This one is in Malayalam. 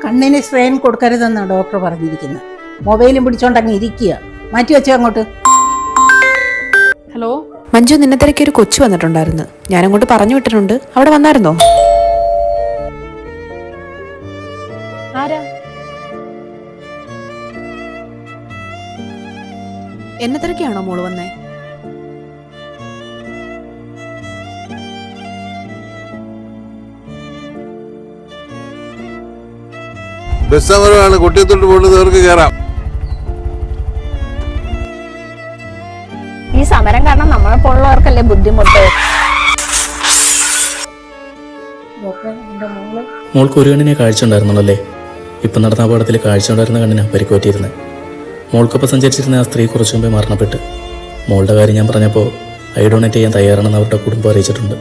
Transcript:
കണ്ണിന് സ്ട്രെയിൻ കൊടുക്കരുതെന്നാണ് ഡോക്ടർ പറഞ്ഞിരിക്കുന്നത്. മൊബൈലും പിടിച്ചോണ്ടങ്ങ് ഇരിക്കുക. മാറ്റി വെച്ചോ അങ്ങോട്ട്. ഹലോ മഞ്ജു, നിന്നെ തിരക്കി ഒരു കൊച്ചു വന്നിട്ടുണ്ടായിരുന്നു. ഞാനങ്ങോട്ട് പറഞ്ഞു വിട്ടിട്ടുണ്ട്. അവിടെ വന്നായിരുന്നോ? ആരാ? എന്നെ തിരക്കിയാണോ മോള് വന്നേ? ബസ് സമരമാണ്. കുട്ടിയത്തോട്ട് പോകുന്നത് അവർക്ക് കയറാം. ഈ സമരം കാരണം നമ്മളെ പോലുള്ളവർക്കല്ലേ ബുദ്ധിമുട്ട്. മോൾക്ക് ഒരു കണ്ണിനെ കാഴ്ച ഉണ്ടായിരുന്നുള്ളല്ലേ? ഇപ്പം നടന്ന അപകടത്തിൽ കാഴ്ച ഉണ്ടായിരുന്ന കണ്ണിന് പരിക്കുപറ്റിയിരുന്നത്. മോൾക്കൊപ്പം സഞ്ചരിച്ചിരുന്ന ആ സ്ത്രീ കുറച്ചു മുമ്പേ മരണപ്പെട്ട്. മോളുടെ കാര്യം ഞാൻ പറഞ്ഞപ്പോൾ ഐ ഡൊണേറ്റ് ചെയ്യാൻ തയ്യാറാണെന്ന് അവരുടെ കുടുംബം അറിയിച്ചിട്ടുണ്ട്.